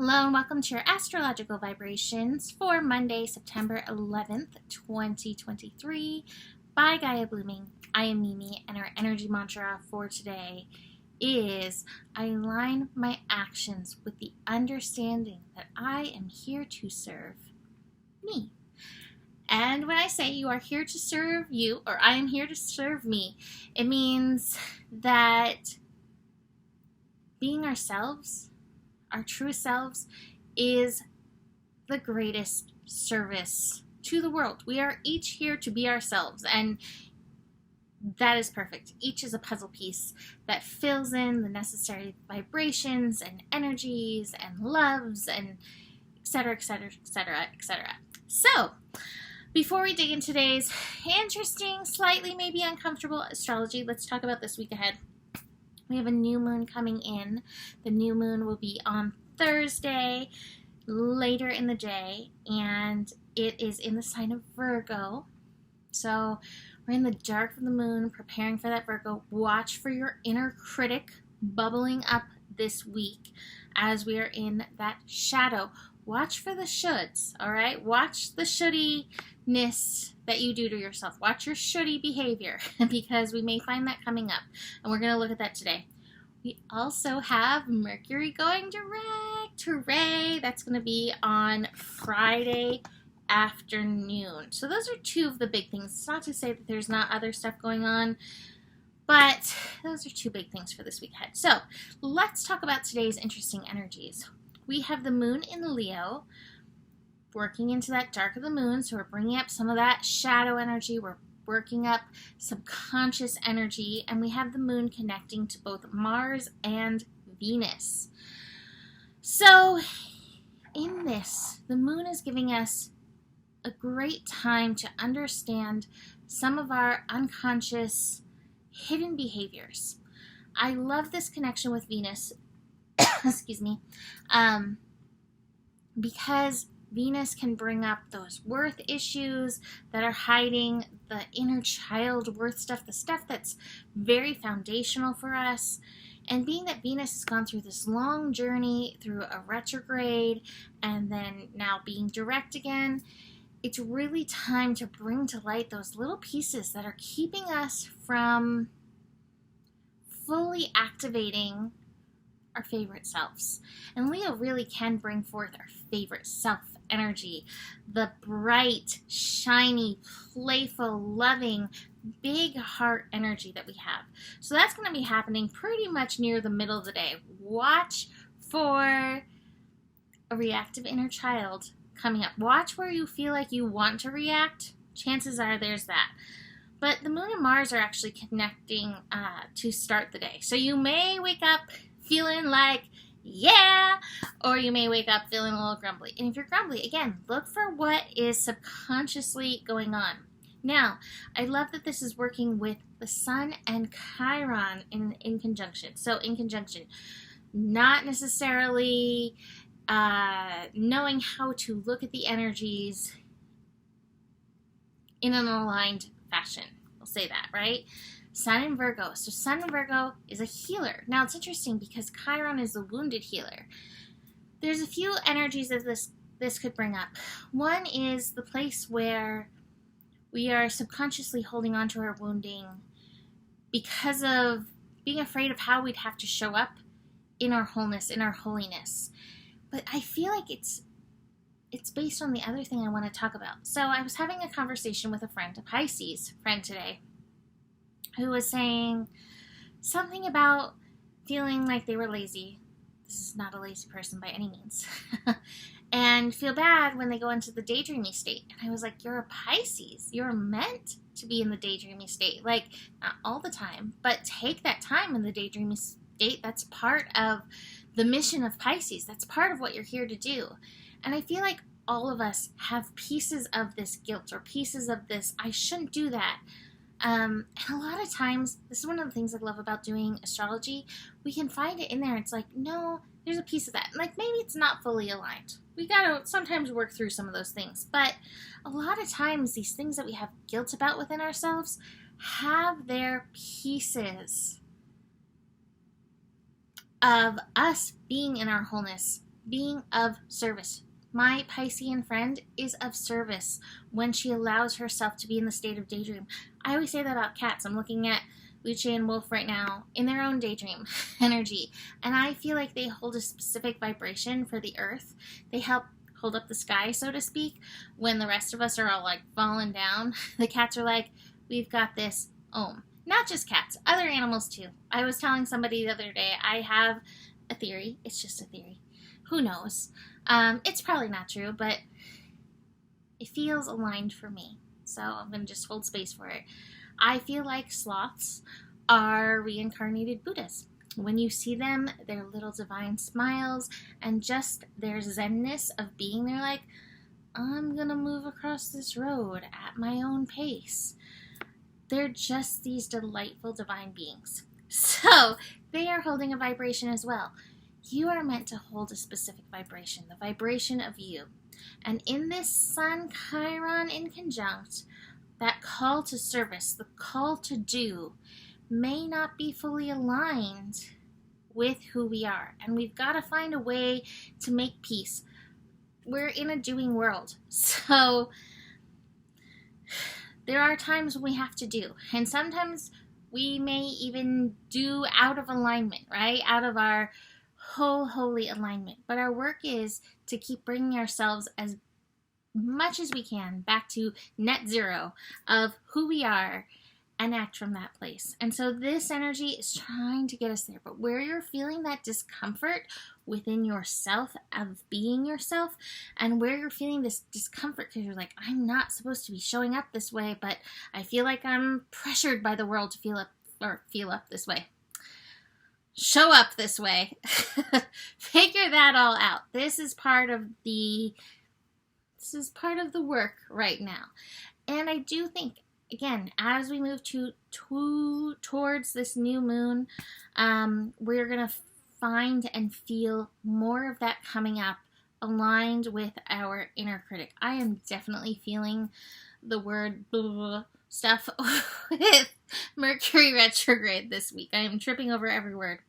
Hello and welcome to your astrological vibrations for Monday, September 11th, 2023 by Gaia Blooming. I am Mimi, and our energy mantra for today is I align my actions with the understanding that I am here to serve me. And when I say you are here to serve you, or I am here to serve me, it means that being ourselves, our truest selves, is the greatest service to the world. We are each here to be ourselves, and that is perfect. Each is a puzzle piece that fills in the necessary vibrations and energies and loves and etc., etc., etc., etc. So, before we dig into today's interesting, slightly maybe uncomfortable astrology, let's talk about this week ahead. We have a new moon coming in. The new moon will be on Thursday, later in the day, and it is in the sign of Virgo. So we're in the dark of the moon, preparing for that Virgo. Watch for your inner critic bubbling up this week as we are in that shadow. Watch for the shoulds, all right? Watch the shouldy-ness that you do to yourself. Watch your shouldy behavior because we may find that coming up, and we're going to look at that today. We also have Mercury going direct. Hooray! That's going to be on Friday afternoon. So those are two of the big things. It's not to say that there's not other stuff going on, but those are two big things for this week ahead. So let's talk about today's interesting energies. We have the moon in Leo working into that dark of the moon, so we're bringing up some of that shadow energy. We're working up subconscious energy, and we have the moon connecting to both Mars and Venus. So in this, the moon is giving us a great time to understand some of our unconscious hidden behaviors. I love this connection with Venus excuse me, because Venus can bring up those worth issues that are hiding, the inner child worth stuff, the stuff that's very foundational for us. And being that Venus has gone through this long journey through a retrograde and then now being direct again, it's really time to bring to light those little pieces that are keeping us from fully activating our favorite selves. And Leo really can bring forth our favorite self energy, the bright, shiny, playful, loving, big heart energy that we have. So that's going to be happening pretty much near the middle of the day. Watch for a reactive inner child coming up. Watch where you feel like you want to react. Chances are there's that. But the moon and Mars are actually connecting to start the day. So you may wake up feeling like, yeah, or you may wake up feeling a little grumbly. And if you're grumbly, again, look for what is subconsciously going on. Now, I love that this is working with the Sun and Chiron in conjunction. So in conjunction, not necessarily knowing how to look at the energies in an aligned fashion. We'll say that, right? Sun in Virgo. So Sun in Virgo is a healer. Now it's interesting because Chiron is the wounded healer. There's a few energies that this could bring up. One is the place where we are subconsciously holding on to our wounding because of being afraid of how we'd have to show up in our wholeness, in our holiness. But I feel like it's based on the other thing I want to talk about. So I was having a conversation with a friend, a Pisces friend today, who was saying something about feeling like they were lazy. This is not a lazy person by any means. And feel bad when they go into the daydreamy state. And I was like, you're a Pisces. You're meant to be in the daydreamy state. Like, not all the time, but take that time in the daydreamy state. That's part of the mission of Pisces. That's part of what you're here to do. And I feel like all of us have pieces of this guilt or pieces of this, I shouldn't do that. And a lot of times, this is one of the things I love about doing astrology, we can find it in there. It's like, no, there's a piece of that. Like, maybe it's not fully aligned. We gotta sometimes work through some of those things. But a lot of times, these things that we have guilt about within ourselves have their pieces of us being in our wholeness being of service. My Piscean friend is of service when she allows herself to be in the state of daydream. I always say that about cats. I'm looking at Luce and Wolf right now in their own daydream energy, and I feel like they hold a specific vibration for the earth. They help hold up the sky, so to speak, when the rest of us are all like falling down. The cats are like, we've got this. Not just cats, other animals too. I was telling somebody the other day, I have a theory. It's just a theory. Who knows? It's probably not true, but it feels aligned for me. So I'm going to just hold space for it. I feel like sloths are reincarnated Buddhas. When you see them, their little divine smiles and just their zenness of being there, like, I'm going to move across this road at my own pace. They're just these delightful divine beings. So they are holding a vibration as well. You are meant to hold a specific vibration, the vibration of you. And in this Sun Chiron in conjunct, that call to service, the call to do, may not be fully aligned with who we are. And we've got to find a way to make peace. We're in a doing world. So there are times when we have to do. And sometimes we may even do out of alignment, right? Out of our holy alignment. But our work is to keep bringing ourselves as much as we can back to net zero of who we are and act from that place. And so this energy is trying to get us there. But where you're feeling that discomfort within yourself of being yourself, and where you're feeling this discomfort because you're like, I'm not supposed to be showing up this way, but I feel like I'm pressured by the world to feel up this way. Show up this way. Figure that all out. This is part of the work right now. And I do think, again, as we move towards this new moon, we're going to find and feel more of that coming up aligned with our inner critic. I am definitely feeling the word blah, blah, blah stuff with Mercury retrograde this week. I am tripping over every word.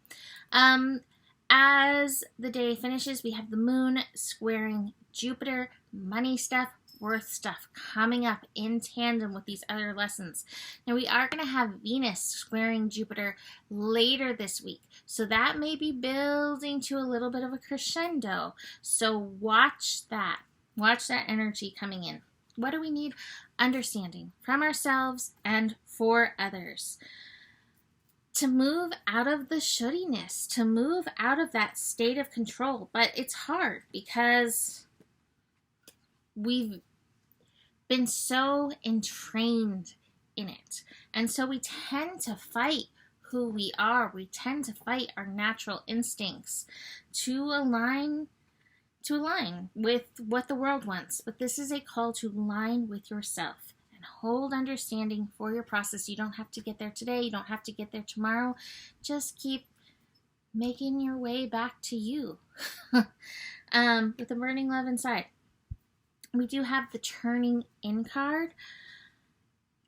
As the day finishes, we have the moon squaring Jupiter, money stuff, worth stuff coming up in tandem with these other lessons. Now we are going to have Venus squaring Jupiter later this week. So that may be building to a little bit of a crescendo. So watch that. Watch that energy coming in. What do we need? Understanding from ourselves and for others. To move out of the shoulddiness, to move out of that state of control. But it's hard because we've been so entrained in it. And so we tend to fight who we are. We tend to fight our natural instincts to align with what the world wants. But this is a call to align with yourself and hold understanding for your process. You don't have to get there today. You don't have to get there tomorrow. Just keep making your way back to you with the burning love inside. We do have the turning in card.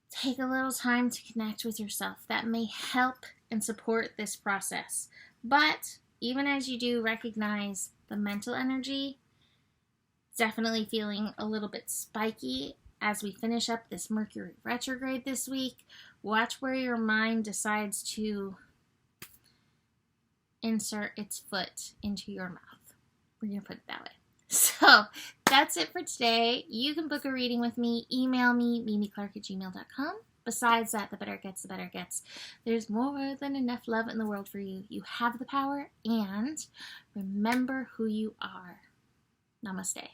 Take a little time to connect with yourself. That may help and support this process. But even as you do, recognize the mental energy, definitely feeling a little bit spiky as we finish up this Mercury retrograde this week. Watch where your mind decides to insert its foot into your mouth. We're going to put it that way. So that's it for today. You can book a reading with me. Email me, mimiclark@gmail.com. Besides that, the better it gets, the better it gets. There's more than enough love in the world for you. You have the power, and remember who you are. Namaste.